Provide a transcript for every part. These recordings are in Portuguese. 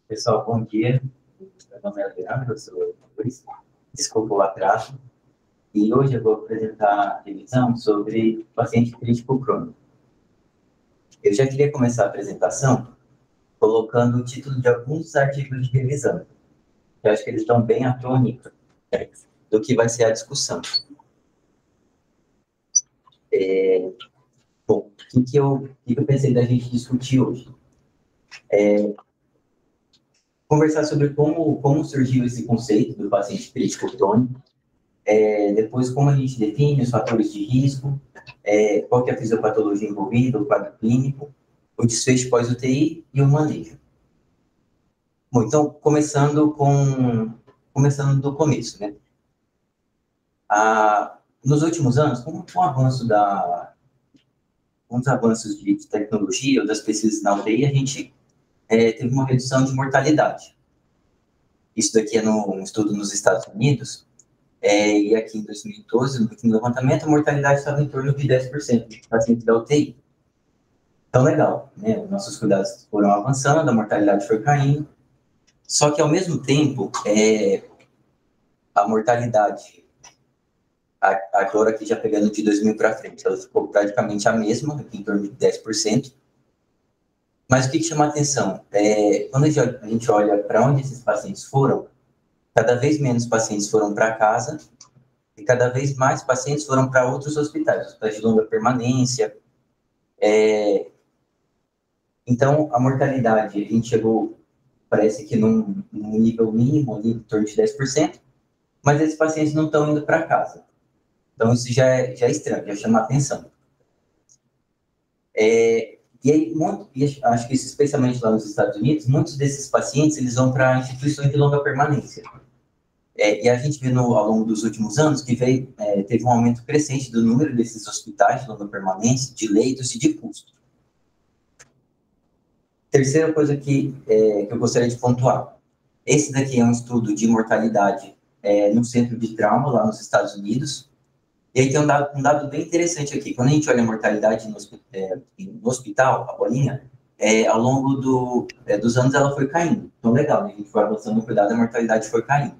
Pessoal, bom dia. Meu nome é Leandro, eu sou Luiz. Desculpa o atraso. E hoje eu vou apresentar a revisão sobre paciente crítico crônico. Eu já queria começar a apresentação colocando o título de alguns dos artigos de revisão. Eu acho que eles dão bem a tônica do que vai ser a discussão. Bom, o que eu pensei da gente discutir hoje? Conversar sobre como surgiu esse conceito do paciente crítico crônico, depois como a gente define os fatores de risco, qual que é a fisiopatologia envolvida, o quadro clínico, o desfecho pós-UTI e o manejo. Bom, então, começando do começo, né? Nos últimos anos, com o avanço com os avanços de tecnologia ou das pesquisas na UTI, a gente teve uma redução de mortalidade. Isso daqui é um estudo nos Estados Unidos, e aqui em 2012, no último levantamento, a mortalidade estava em torno de 10% de pacientes da UTI. Então, legal, né? Nossos cuidados foram avançando, a mortalidade foi caindo, só que, ao mesmo tempo, a mortalidade, agora aqui já pegando de 2000 para frente, ela ficou praticamente a mesma, aqui em torno de 10%. Mas o que chama a atenção? Quando a gente olha para onde esses pacientes foram, cada vez menos pacientes foram para casa e cada vez mais pacientes foram para outros hospitais de longa permanência. Então, a mortalidade, a gente chegou, parece que num nível mínimo, ali, em torno de 10%, mas esses pacientes não estão indo para casa. Então, isso já é estranho, já chama a atenção. E aí, acho que especialmente lá nos Estados Unidos, muitos desses pacientes, eles vão para instituições de longa permanência. E a gente vê ao longo dos últimos anos que teve um aumento crescente do número desses hospitais de longa permanência, de leitos e de custo. Terceira coisa que eu gostaria de pontuar. Esse daqui é um estudo de mortalidade no centro de trauma, lá nos Estados Unidos. E aí tem um dado bem interessante aqui. Quando a gente olha a mortalidade no hospital, a bolinha, ao longo dos anos ela foi caindo. Então, legal, né? A gente foi avançando no cuidado, a mortalidade foi caindo.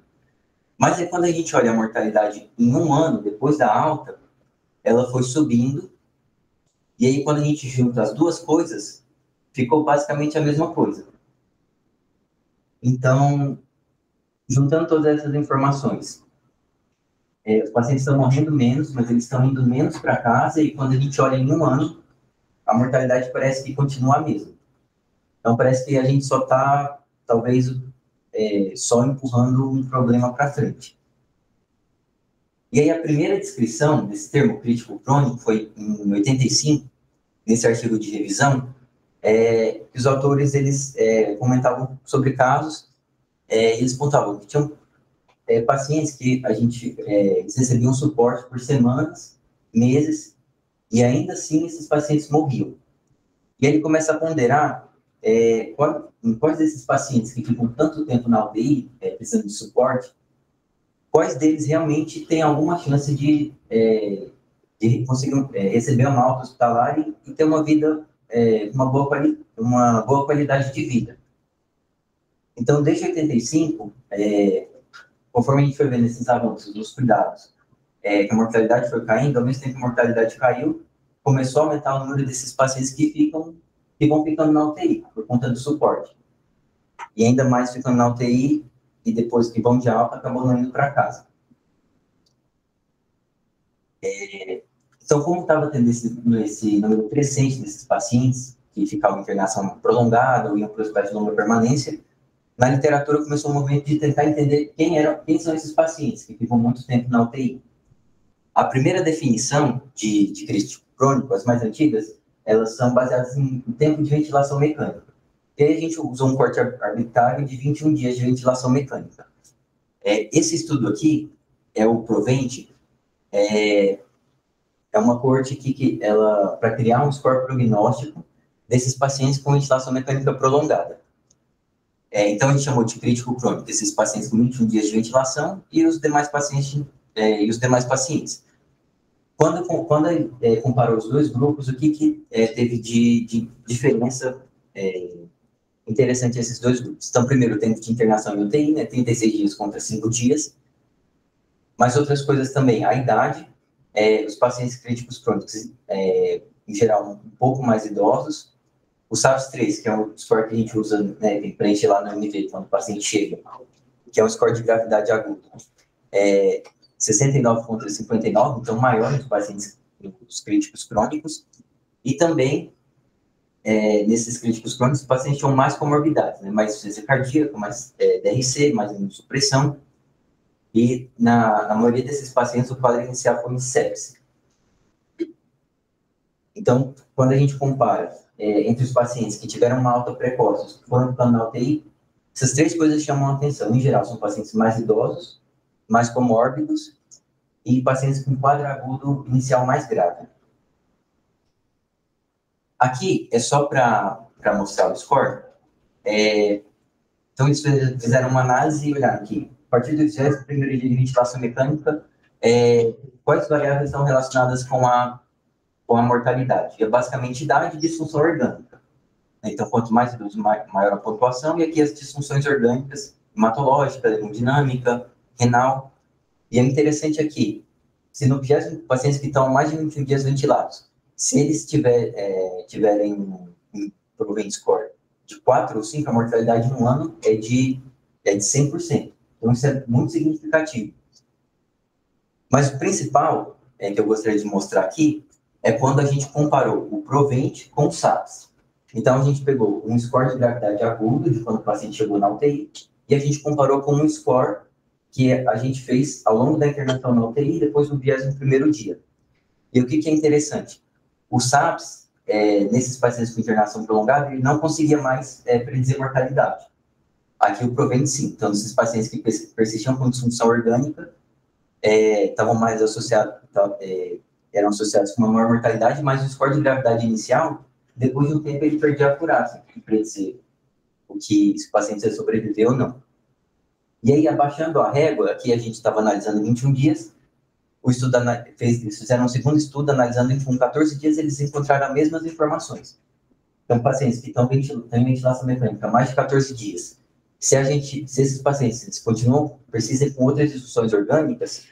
Mas aí, quando a gente olha a mortalidade em um ano, depois da alta, ela foi subindo. E aí, quando a gente junta as duas coisas, ficou basicamente a mesma coisa. Então, juntando todas essas informações, os pacientes estão morrendo menos, mas eles estão indo menos para casa, e quando a gente olha em um ano, a mortalidade parece que continua a mesma. Então, parece que a gente só está, talvez, só empurrando um problema para frente. E aí, a primeira descrição desse termo crítico crônico foi em 85, nesse artigo de revisão, que os autores, eles comentavam sobre casos, eles pontuavam que tinham pacientes que eles recebiam suporte por semanas, meses, e ainda assim esses pacientes morriam. E ele começa a ponderar quais desses pacientes que ficam tanto tempo na UTI, precisando de suporte, quais deles realmente têm alguma chance de conseguir receber uma alta hospitalar e ter uma vida, uma boa qualidade de vida. Então, desde 85, conforme a gente foi vendo esses avanços dos cuidados, que a mortalidade foi caindo, ao mesmo tempo que a mortalidade caiu, começou a aumentar o número desses pacientes que vão ficando na UTI, por conta do suporte. E ainda mais ficando na UTI, e depois que vão de alta, acabam não indo para casa. Então, como estava tendo esse número crescente desses pacientes, que ficavam em internação prolongada ou iam para o hospital de longa permanência, na literatura começou um movimento de tentar entender quem são esses pacientes que ficam muito tempo na UTI. A primeira definição de crítico crônico, as mais antigas, elas são baseadas em tempo de ventilação mecânica. E aí a gente usou um corte arbitrário de 21 dias de ventilação mecânica. Esse estudo aqui, o Provent, é uma corte que ela, para criar um score prognóstico desses pacientes com ventilação mecânica prolongada. Então, a gente chamou de crítico crônico desses pacientes com 21 dias de ventilação e os demais pacientes. Quando comparou os dois grupos, o que teve de diferença interessante esses dois grupos. Então, primeiro, o tempo de internação em UTI, né, 36 dias contra 5 dias. Mas outras coisas também, a idade, os pacientes críticos crônicos, em geral, um pouco mais idosos. O SAPS-3, que é um score que a gente usa, né, que preenche lá no MV, quando o paciente chega, que é um score de gravidade aguda. 69 contra 59, então maior nos pacientes os críticos crônicos. E também, nesses críticos crônicos, os pacientes tinham mais comorbidades, né, mais insuficiência cardíaca, mais DRC, mais imunossupressão. E na maioria desses pacientes, o quadro inicial foi em sepse. Então, quando a gente compara entre os pacientes que tiveram uma alta precoce, que foram ficando na UTI, essas três coisas chamam a atenção. Em geral, são pacientes mais idosos, mais comórbidos e pacientes com quadro agudo inicial mais grave. Aqui é só para mostrar o score. Então, eles fizeram uma análise e olharam aqui. A partir do 21º dia de ventilação mecânica, quais variáveis estão relacionadas com a mortalidade? É basicamente idade e disfunção orgânica. Então, quanto mais idoso, maior a pontuação. E aqui as disfunções orgânicas, hematológica, hemodinâmica, renal. E é interessante aqui, se no 20 pacientes que estão mais de 21 dias ventilados, se eles tiverem um Provent score de 4 ou 5, a mortalidade em um ano é de 100%. Então, isso é muito significativo. Mas o principal que eu gostaria de mostrar aqui é quando a gente comparou o Provent com o SAPS. Então, a gente pegou um score de gravidade aguda, de quando o paciente chegou na UTI, e a gente comparou com um score que a gente fez ao longo da internação na UTI, depois do 21º dia. E o que é interessante? O SAPS, nesses pacientes com internação prolongada, ele não conseguia mais predizer mortalidade. Aqui o Provent sim. Então, esses pacientes que persistiam com disfunção orgânica, estavam mais associados, eram associados com uma maior mortalidade, mas o score de gravidade inicial, depois de um tempo, ele perdia a acurácia de predizer se o paciente ia sobreviver ou não. E aí, abaixando a régua, aqui a gente estava analisando 21 dias, eles fizeram um segundo estudo, analisando com 14 dias, eles encontraram as mesmas informações. Então, pacientes que estão em ventilação mecânica há mais de 14 dias, se esses pacientes continuam, persistem com outras disfunções orgânicas,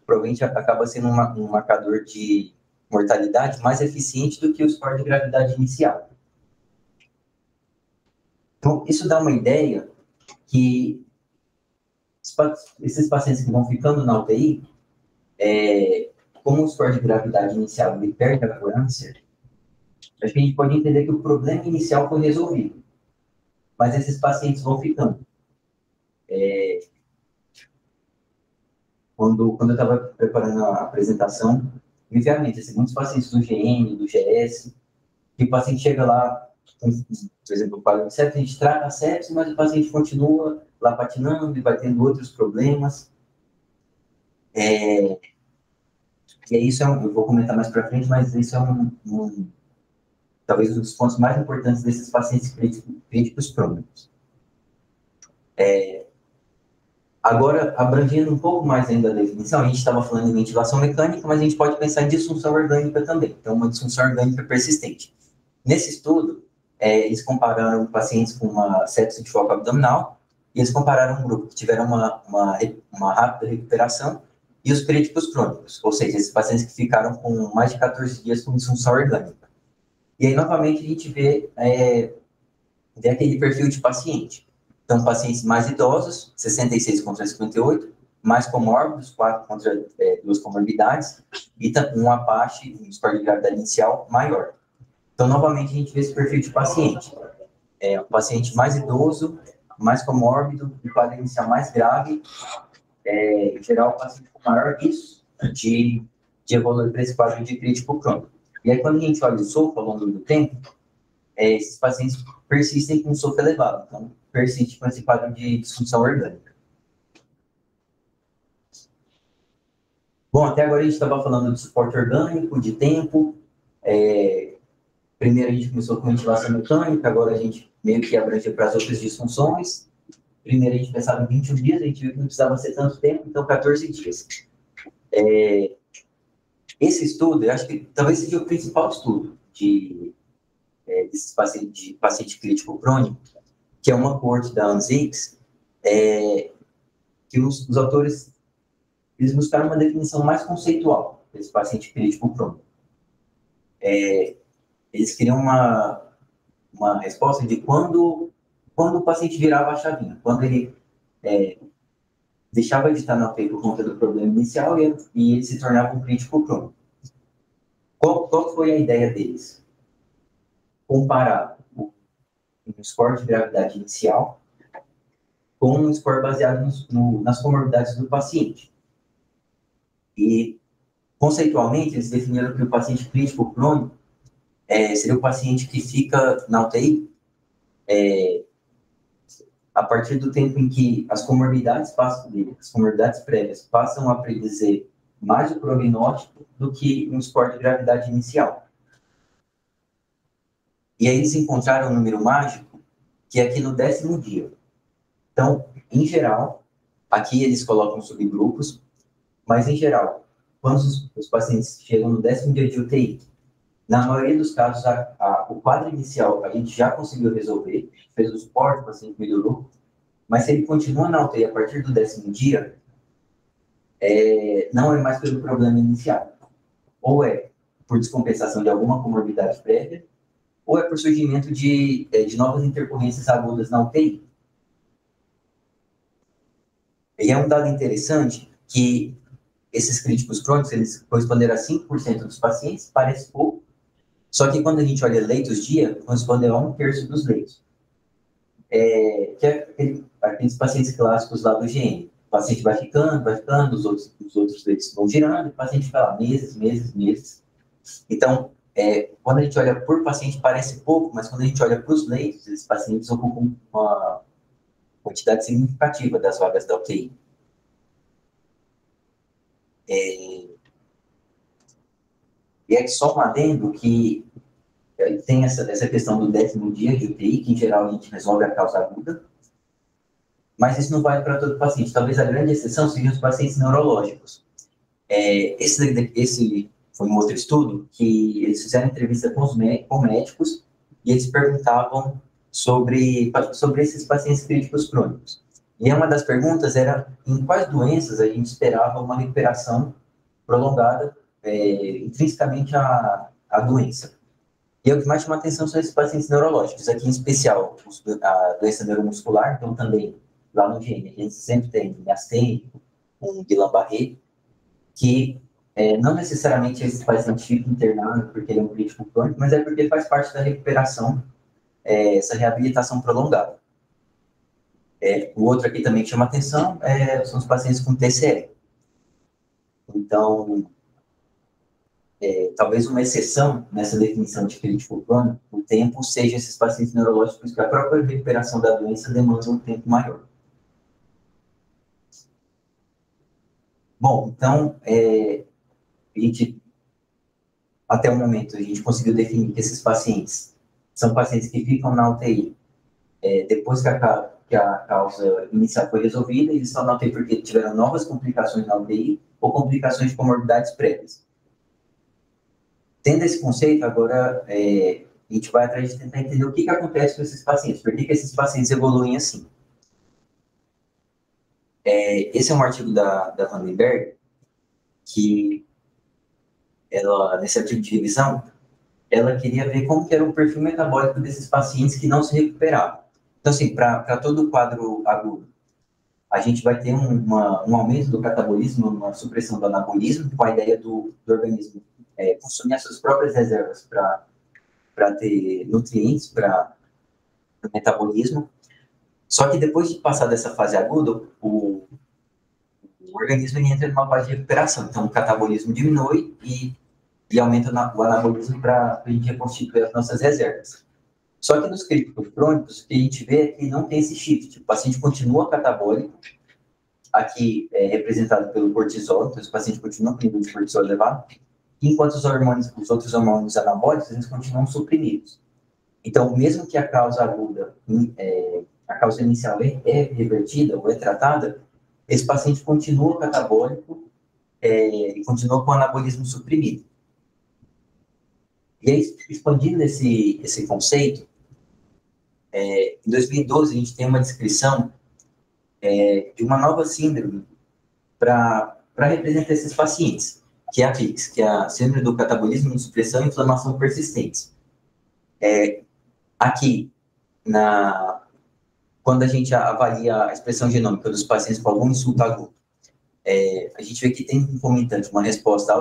provavelmente acaba sendo um marcador de mortalidade mais eficiente do que o score de gravidade inicial. Então, isso dá uma ideia que esses pacientes que vão ficando na UTI, como o score de gravidade inicial ele perde a acurácia, acho que a gente pode entender que o problema inicial foi resolvido. Mas esses pacientes vão ficando. Quando eu estava preparando a apresentação, obviamente, assim, muitos pacientes do GN, do GS, que o paciente chega lá, por exemplo, o quadro de sepsis, a gente trata a sepsis, mas o paciente continua lá patinando e vai tendo outros problemas. E aí isso eu vou comentar mais para frente, mas isso é talvez um dos pontos mais importantes desses pacientes críticos crônicos. Agora, abrangendo um pouco mais ainda a definição, a gente estava falando em ventilação mecânica, mas a gente pode pensar em disfunção orgânica também. Então, uma disfunção orgânica persistente. Nesse estudo, eles compararam pacientes com uma sepse de foco abdominal e eles compararam um grupo que tiveram uma rápida recuperação e os críticos crônicos, ou seja, esses pacientes que ficaram com mais de 14 dias com disfunção orgânica. E aí, novamente, a gente vê aquele perfil de paciente. Então, pacientes mais idosos, 66 contra 58, mais comórbidos, 4 contra 2 comorbidades, e um APACHE, um score de gravidade inicial maior. Então, novamente, a gente vê esse perfil de paciente. Um paciente mais idoso, mais comórbido, um quadro inicial mais grave, em geral, o paciente com maior risco de evoluir para esse quadro de crítico crônico. E aí, quando a gente olha o sofro ao longo do tempo, esses pacientes persistem com sofro elevado, então persiste com esse quadro de disfunção orgânica. Bom, até agora a gente estava falando de suporte orgânico, de tempo. Primeiro a gente começou com ventilação mecânica, agora a gente meio que abrangeu para as outras disfunções. Primeiro a gente pensava em 21 dias, a gente viu que não precisava ser tanto tempo, então 14 dias. Esse estudo, eu acho que talvez seja o principal estudo desses paciente crítico crônico, que é uma coorte da ANSEICS, que os autores eles buscaram uma definição mais conceitual desse paciente crítico crônico. Eles queriam uma resposta de quando o paciente virava a chavinha, quando ele deixava de estar na UTI por conta do problema inicial e ele se tornava um crítico crônico. Qual foi a ideia deles? Comparar um score de gravidade inicial com um score baseado nas comorbidades do paciente. E, conceitualmente, eles definiram que o paciente crítico crônico seria o paciente que fica na UTI a partir do tempo em que as comorbidades prévias passam a predizer mais o prognóstico do que um score de gravidade inicial. E aí eles encontraram um número mágico, que é aqui no 10º dia. Então, em geral, aqui eles colocam subgrupos, mas em geral, quando os pacientes chegam no 10º dia de UTI, na maioria dos casos, o quadro inicial a gente já conseguiu resolver, fez o suporte, o paciente melhorou, mas se ele continua na UTI a partir do 10º dia, não é mais pelo problema inicial. Ou é por descompensação de alguma comorbidade prévia, ou é por surgimento de novas intercorrências agudas na UTI. E é um dado interessante que esses críticos crônicos, eles corresponderam a 5% dos pacientes, parece pouco, só que quando a gente olha leitos-dia, correspondeu a 1/3 dos leitos. Que é aqueles pacientes clássicos lá do GM. O paciente vai ficando, os outros leitos vão girando, o paciente fica lá meses. Então, quando a gente olha por paciente, parece pouco, mas quando a gente olha para os leitos, esses pacientes ocupam uma quantidade significativa das vagas da UTI. E aqui só um adendo que tem essa questão do 10º dia de UTI, que em geral a gente resolve a causa aguda, mas isso não vale para todo paciente. Talvez a grande exceção sejam os pacientes neurológicos. Esse foi um outro estudo que eles fizeram entrevista com médicos e eles perguntavam sobre esses pacientes críticos crônicos. E uma das perguntas era em quais doenças a gente esperava uma recuperação prolongada intrinsecamente à doença. E o que mais chama atenção são esses pacientes neurológicos, aqui em especial a doença neuromuscular, então também lá no GM, a gente sempre tem miastênico, um Guillain-Barré, que não necessariamente esse paciente fica internado porque ele é um crítico crônico, mas é porque faz parte da recuperação, essa reabilitação prolongada. O outro aqui também que chama atenção são os pacientes com TCE. Então, talvez uma exceção nessa definição de crítico crônico, o tempo seja esses pacientes neurológicos que a própria recuperação da doença demanda um tempo maior. Bom, então, até o momento, a gente conseguiu definir que esses pacientes são pacientes que ficam na UTI depois que a causa inicial foi resolvida, eles estão na UTI porque tiveram novas complicações na UTI ou complicações de comorbidades prévias. Tendo esse conceito, agora a gente vai atrás de tentar entender o que acontece com esses pacientes, por que esses pacientes evoluem assim. Esse é um artigo da Vandenberg, que ela, nesse artigo de revisão, ela queria ver como que era o perfil metabólico desses pacientes que não se recuperavam. Então, assim, para todo o quadro agudo, a gente vai ter um aumento do catabolismo, uma supressão do anabolismo, com a ideia do organismo consumir as suas próprias reservas para ter nutrientes para o metabolismo. Só que depois de passar dessa fase aguda, o organismo entra numa fase de recuperação. Então, o catabolismo diminui e aumenta o anabolismo para a gente reconstituir as nossas reservas. Só que nos críticos crônicos, o que a gente vê é que não tem esse shift. O paciente continua catabólico, aqui representado pelo cortisol, então o paciente continua com o nível de cortisol elevado, enquanto os outros hormônios anabólicos, eles continuam suprimidos. Então, mesmo que a causa aguda, a causa inicial é revertida ou é tratada, esse paciente continua catabólico e continua com o anabolismo suprimido. E aí, expandindo esse conceito, em 2012 a gente tem uma descrição de uma nova síndrome para representar esses pacientes, que é a CLICS, que é a Síndrome do Catabolismo de Supressão e Inflamação Persistentes. Aqui, quando a gente avalia a expressão genômica dos pacientes com algum insulto agudo, a gente vê que tem concomitante uma resposta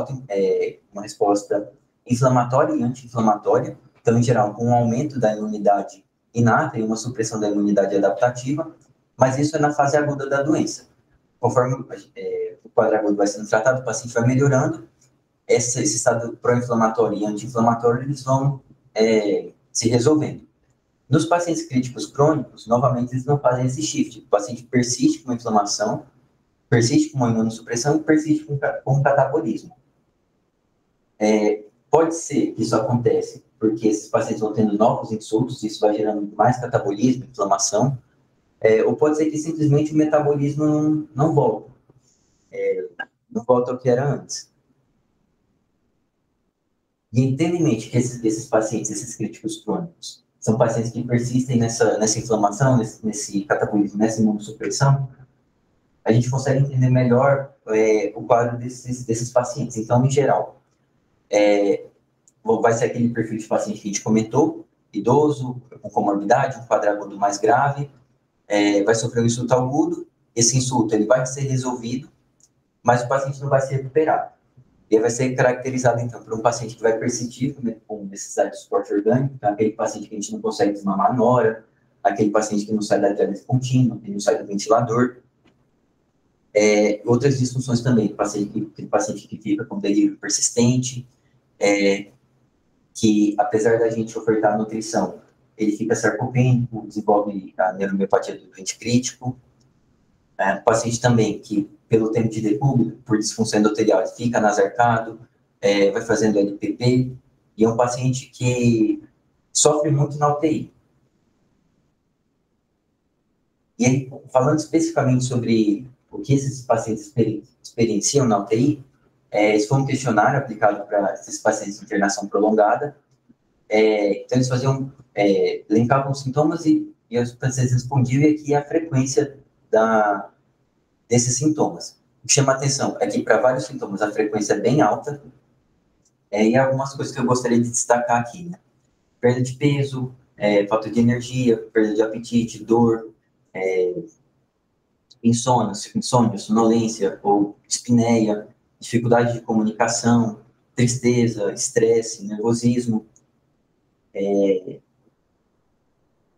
inflamatória e anti-inflamatória, então, em geral, com um aumento da imunidade inata e uma supressão da imunidade adaptativa, mas isso é na fase aguda da doença. Conforme o quadro agudo vai sendo tratado, o paciente vai melhorando, esse estado pró-inflamatório e anti-inflamatório, eles vão se resolvendo. Nos pacientes críticos crônicos, novamente, eles não fazem esse shift. O paciente persiste com uma inflamação, persiste com uma imunossupressão e persiste com um catabolismo. Pode ser que isso acontece porque esses pacientes vão tendo novos insultos, isso vai gerando mais catabolismo, inflamação, ou pode ser que simplesmente o metabolismo não volta. Não volta ao que era antes. E entenda em mente que esses pacientes, esses críticos crônicos, são pacientes que persistem nessa inflamação, nesse catabolismo, nessa imunossupressão, a gente consegue entender melhor o quadro desses pacientes. Então, em geral, vai ser aquele perfil de paciente que a gente comentou, idoso, com comorbidade, um quadro agudo mais grave, vai sofrer um insulto agudo, esse insulto ele vai ser resolvido, mas o paciente não vai se recuperar. Ele vai ser caracterizado, então, por um paciente que vai persistir com necessidade de suporte orgânico, então, aquele paciente que a gente não consegue desmamar na hora, aquele paciente que não sai da diálise contínua, que não sai do ventilador. Outras disfunções também, aquele paciente que fica com delírio persistente, que, apesar da gente ofertar nutrição, ele fica sarcopênico, desenvolve a neuromiopatia do doente crítico. O paciente também que, pelo tempo de decúbito, por disfunção endotelial, fica nasarcado, vai fazendo LPP, e é um paciente que sofre muito na UTI. E aí, falando especificamente sobre o que esses pacientes experienciam na UTI, esse foi um questionário aplicado para esses pacientes de internação prolongada. Então, eles faziam, elencavam os sintomas e os pacientes respondiam, e aqui a frequência desses sintomas. O que chama a atenção é que, para vários sintomas, a frequência é bem alta, e algumas coisas que eu gostaria de destacar aqui, né? Perda de peso, falta de energia, perda de apetite, dor, insônia, sonolência ou espineia, dificuldade de comunicação, tristeza, estresse, nervosismo.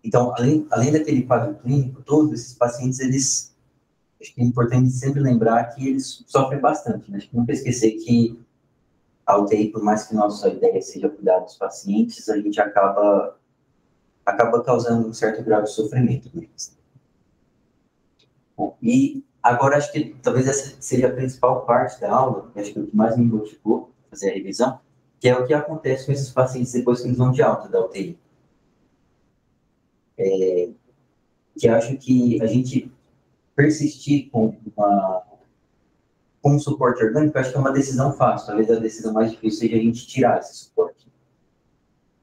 Então, além daquele quadro clínico, todos esses pacientes, acho que é importante sempre lembrar que eles sofrem bastante, né? Acho que nunca esquecer que a UTI, por mais que nossa ideia seja cuidar dos pacientes, a gente acaba causando um certo grau de sofrimento neles. Bom, e agora acho que talvez essa seja a principal parte da aula, acho que é o que mais me motivou a fazer a revisão, que é o que acontece com esses pacientes depois que eles vão de alta da UTI. Que acho que a gente persistir com um suporte orgânico, acho que é uma decisão fácil. Talvez a decisão mais difícil seja a gente tirar esse suporte.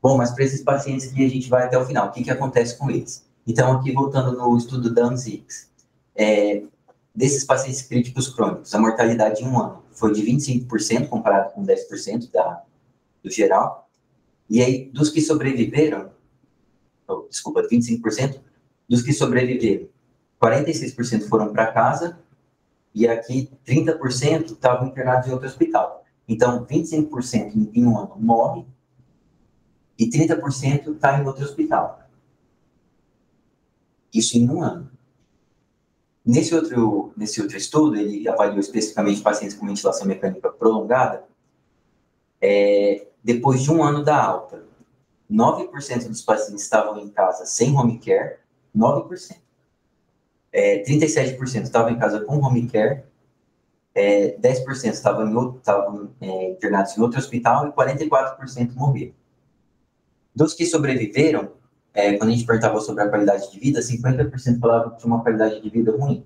Bom, mas para esses pacientes que a gente vai até o final, o que acontece com eles? Então, aqui voltando no estudo da ANZIX, desses pacientes críticos crônicos, a mortalidade em um ano foi de 25%, comparado com 10% do geral. E aí, dos que sobreviveram, 25%, dos que sobreviveram, 46% foram para casa, e aqui 30% estavam internados em outro hospital. Então, 25% em um ano morre, e 30% está em outro hospital. Isso em um ano. Nesse outro estudo, ele avaliou especificamente pacientes com ventilação mecânica prolongada. Depois de um ano da alta, 9% dos pacientes estavam em casa sem home care, 9%. 37% estavam em casa com home care, 10% estavam internados em outro hospital e 44% morreram. Dos que sobreviveram, quando a gente perguntava sobre a qualidade de vida, 50% falavam que tinha uma qualidade de vida ruim.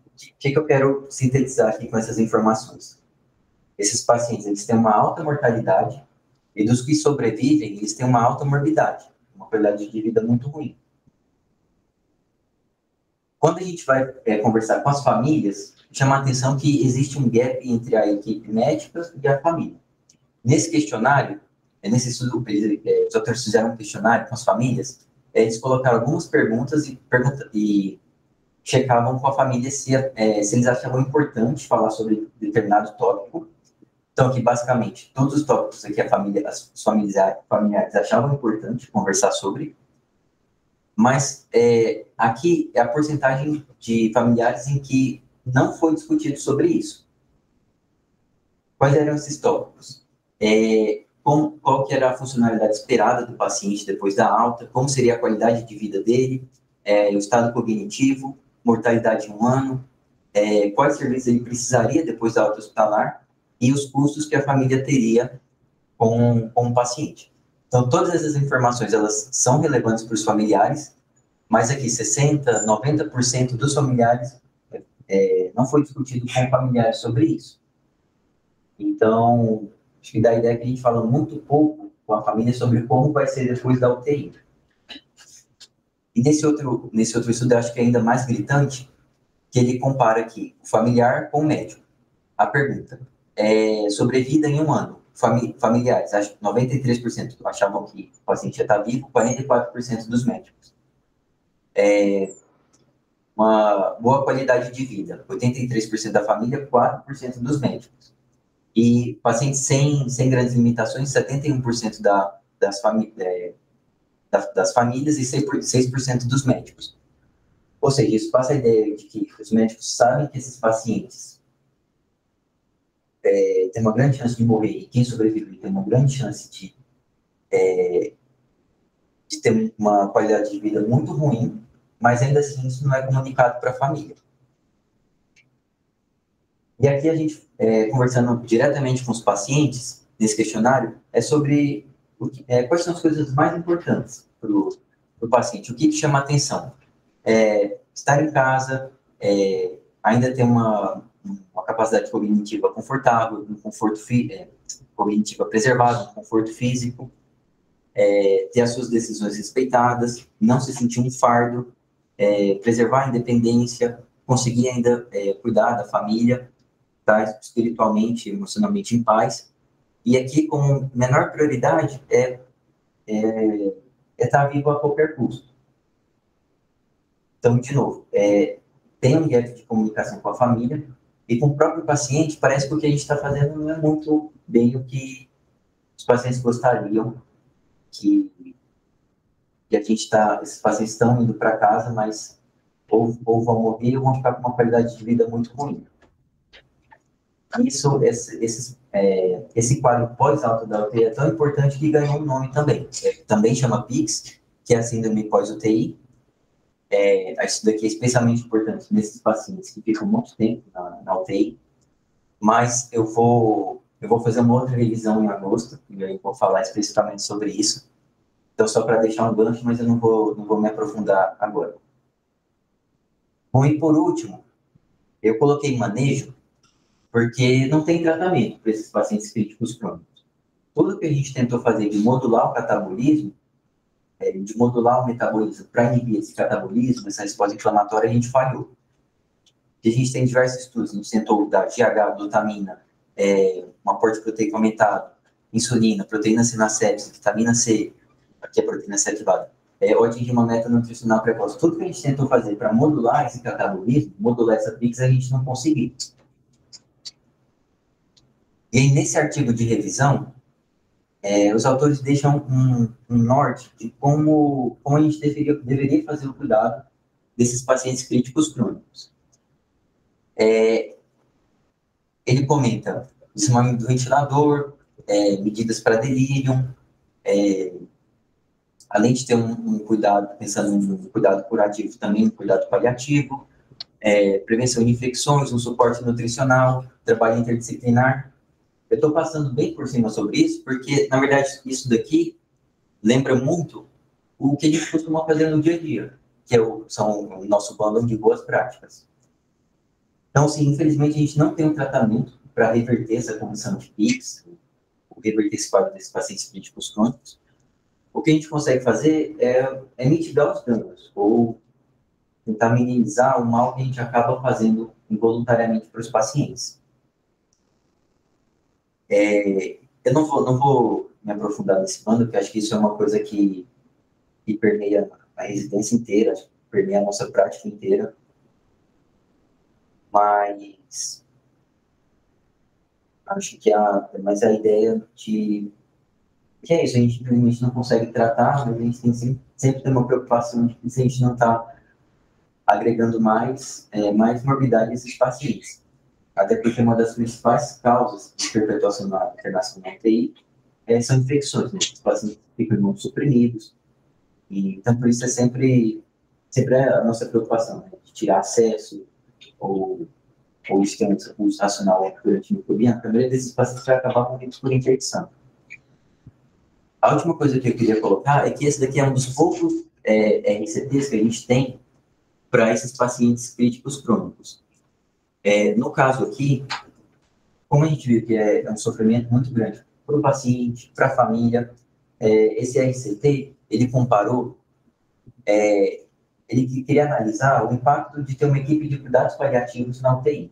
O que eu quero sintetizar aqui com essas informações? esses pacientes, eles têm uma alta mortalidade, e dos que sobrevivem, eles têm uma alta morbidade, uma qualidade de vida muito ruim. Quando a gente vai conversar com as famílias, chama a atenção que existe um gap entre a equipe médica e a família. Nesse questionário, nesse estudo, os autores fizeram um questionário com as famílias, eles colocaram algumas perguntas e checavam com a família se eles achavam importante falar sobre determinado tópico. Então, aqui, basicamente, todos os tópicos aqui os familiares achavam importante conversar sobre, mas aqui é a porcentagem de familiares em que não foi discutido sobre isso. Quais eram esses tópicos? Qual que era a funcionalidade esperada do paciente depois da alta, como seria a qualidade de vida dele, o estado cognitivo, mortalidade em um ano, quais serviços ele precisaria depois da alta hospitalar e os custos que a família teria com o paciente. Então, todas essas informações, elas são relevantes para os familiares, mas aqui 60%, 90% dos familiares não foi discutido com familiares sobre isso. Então, acho que dá a ideia que a gente fala muito pouco com a família sobre como vai ser depois da UTI. E nesse outro estudo, eu acho que é ainda mais gritante, que ele compara aqui o familiar com o médico. A pergunta sobrevida em um ano. Familiares, acho que 93% achavam que o paciente já está vivo, 44% dos médicos. Uma boa qualidade de vida, 83% da família, 4% dos médicos. E pacientes sem grandes limitações, 71% das famílias e 6% dos médicos. Ou seja, isso passa a ideia de que os médicos sabem que esses pacientes têm uma grande chance de morrer, e quem sobrevive tem uma grande chance de ter uma qualidade de vida muito ruim, mas ainda assim isso não é comunicado para a família. E aqui a gente, conversando diretamente com os pacientes, nesse questionário, é sobre quais são as coisas mais importantes para o paciente, o que chama a atenção. Estar em casa, ainda ter uma capacidade cognitiva confortável, um conforto cognitiva preservado, um conforto físico, ter as suas decisões respeitadas, não se sentir um fardo, preservar a independência, conseguir ainda cuidar da família, estar espiritualmente, emocionalmente em paz. E aqui, como menor prioridade, estar vivo a qualquer custo. Então, de novo, tem um gap de comunicação com a família e com o próprio paciente. Parece que o que a gente está fazendo não é muito bem o que os pacientes gostariam, que esses pacientes estão indo para casa, mas ou vão morrer ou vão ficar com uma qualidade de vida muito ruim. Esse quadro pós-alta da UTI é tão importante que ganhou um nome também. Também chama PICS, que é a síndrome pós-UTI. Isso daqui é especialmente importante nesses pacientes que ficam muito tempo na UTI. Mas eu vou fazer uma outra revisão em agosto, e aí vou falar especificamente sobre isso. Então, só para deixar um gancho, mas eu não vou me aprofundar agora. Bom, e por último, eu coloquei manejo, porque não tem tratamento para esses pacientes críticos crônicos. Tudo que a gente tentou fazer de modular o catabolismo, de modular o metabolismo para inibir esse catabolismo, essa resposta inflamatória, a gente falhou. E a gente tem diversos estudos, a gente tentou dar GH, glutamina, um aporte proteico aumentado, insulina, proteína sinacéptica, vitamina C, aqui é a proteína C ativada, ódio de uma meta nutricional precoce. Tudo que a gente tentou fazer para modular esse catabolismo, modular essa PICS, a gente não conseguiu. E aí, nesse artigo de revisão, os autores deixam um norte de como a gente deveria fazer o cuidado desses pacientes críticos crônicos. Ele comenta desmamamento do ventilador, medidas para delírio, além de ter um cuidado, pensando em cuidado curativo, também um cuidado paliativo, prevenção de infecções, um suporte nutricional, trabalho interdisciplinar. Eu estou passando bem por cima sobre isso, porque, na verdade, isso daqui lembra muito o que a gente costuma fazer no dia a dia, que são o nosso bundle de boas práticas. Então, sim, infelizmente, a gente não tem um tratamento para reverter essa condição de PICS, ou reverter esse quadro desses pacientes críticos crônicos, o que a gente consegue fazer é mitigar os danos, ou tentar minimizar o mal que a gente acaba fazendo involuntariamente para os pacientes. Eu não vou me aprofundar nesse plano, porque acho que isso é uma coisa que permeia a residência inteira, permeia a nossa prática inteira, mas acho que mais a ideia de que é isso, a gente infelizmente não consegue tratar, mas a gente tem sempre tem uma preocupação de que se a gente não está agregando mais morbidade a esses pacientes. Até porque uma das principais causas de perpetuação na internação na UTI são infecções, né? Os pacientes ficam imunossuprimidos, e então por isso é sempre a nossa preocupação, né? De tirar acesso ou esquema de uso racional por antimicrobiano. A maioria desses pacientes vai acabar morrendo por infecção. A última coisa que eu queria colocar é que esse daqui é um dos poucos RCTs que a gente tem para esses pacientes críticos crônicos. No caso aqui, como a gente viu que é um sofrimento muito grande para o paciente, para a família, esse RCT, ele comparou, ele queria analisar o impacto de ter uma equipe de cuidados paliativos na UTI.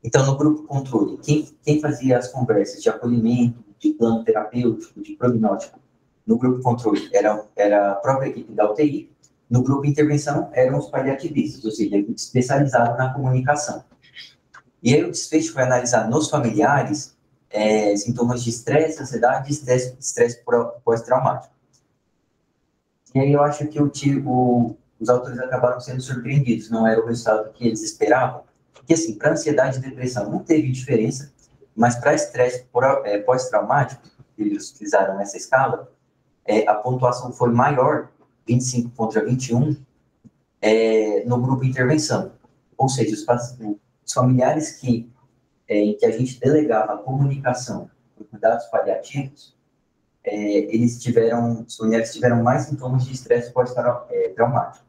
Então, no grupo controle, quem fazia as conversas de acolhimento, de plano terapêutico, de prognóstico, no grupo controle era a própria equipe da UTI, no grupo intervenção eram os paliativistas, ou seja, a equipe especializada na comunicação. E aí o desfecho foi analisar nos familiares sintomas de estresse, ansiedade e estresse pós-traumático. E aí eu acho que os autores acabaram sendo surpreendidos, não era o resultado que eles esperavam. Porque, assim, para ansiedade e depressão não teve diferença, mas para estresse pós-traumático, eles utilizaram essa escala, a pontuação foi maior, 25 contra 21, no grupo intervenção. Ou seja, os familiares em que a gente delegava a comunicação por cuidados paliativos, os familiares tiveram mais sintomas de estresse pós-traumático.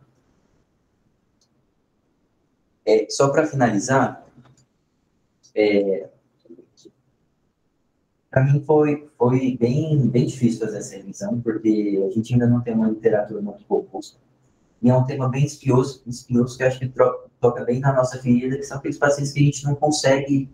Só para finalizar, para mim foi bem difícil fazer essa revisão, porque a gente ainda não tem uma literatura muito robusta. E é um tema bem espinhoso que eu acho que toca bem na nossa ferida, que são aqueles pacientes que a gente não consegue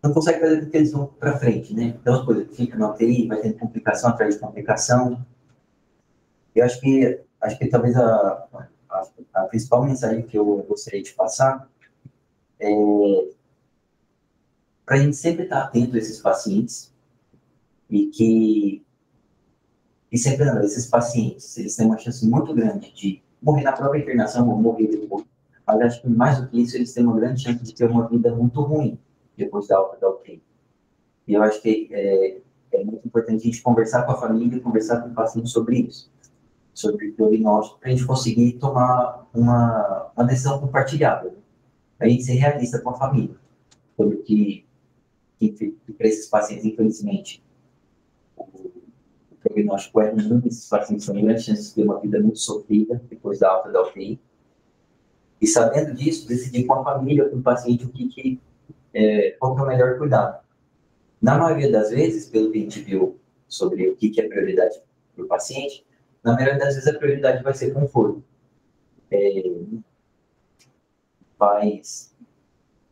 fazer com que eles vão para frente, né? Então, as coisas ficam na UTI, vai tendo complicação atrás de complicação. Eu acho que talvez a principal mensagem que eu gostaria de passar é para a gente sempre estar atento a esses pacientes e sempre lembrar, esses pacientes, eles têm uma chance muito grande de morrer na própria internação ou morrer depois. Mas acho que mais do que isso, eles têm uma grande chance de ter uma vida muito ruim depois da alta da UTI. E eu acho que é muito importante a gente conversar com a família, conversar com o paciente sobre isso, sobre o diagnóstico, para a gente conseguir tomar uma decisão compartilhada, né? Para a gente ser realista com a família, sobre que para esses pacientes, infelizmente, o prognóstico é ruim, esses pacientes têm grande chance de ter uma vida muito sofrida depois da alta da UTI. E sabendo disso, decidir com a família, com o paciente, qual que é o melhor cuidado. Na maioria das vezes, pelo que a gente viu sobre o que é prioridade para o paciente, na maioria das vezes a prioridade vai ser conforto. Mas,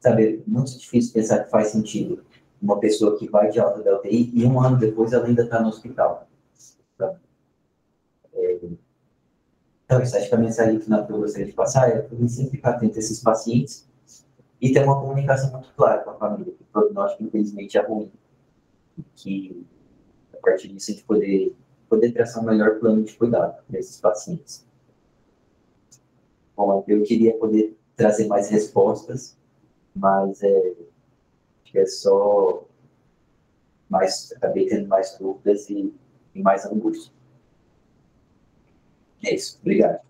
sabe, é muito difícil pensar que faz sentido uma pessoa que vai de alta da UTI e um ano depois ela ainda está no hospital. Tá? Então, isso acho que a mensagem final que eu gostaria de passar é para a gente sempre ficar atento a esses pacientes e ter uma comunicação muito clara com a família, que o prognóstico, infelizmente, é ruim. Que, a partir disso, a gente poder traçar um melhor plano de cuidado desses pacientes. Bom, eu queria poder trazer mais respostas, mas acho que acabei tendo mais dúvidas e mais angústia. É isso. Obrigado.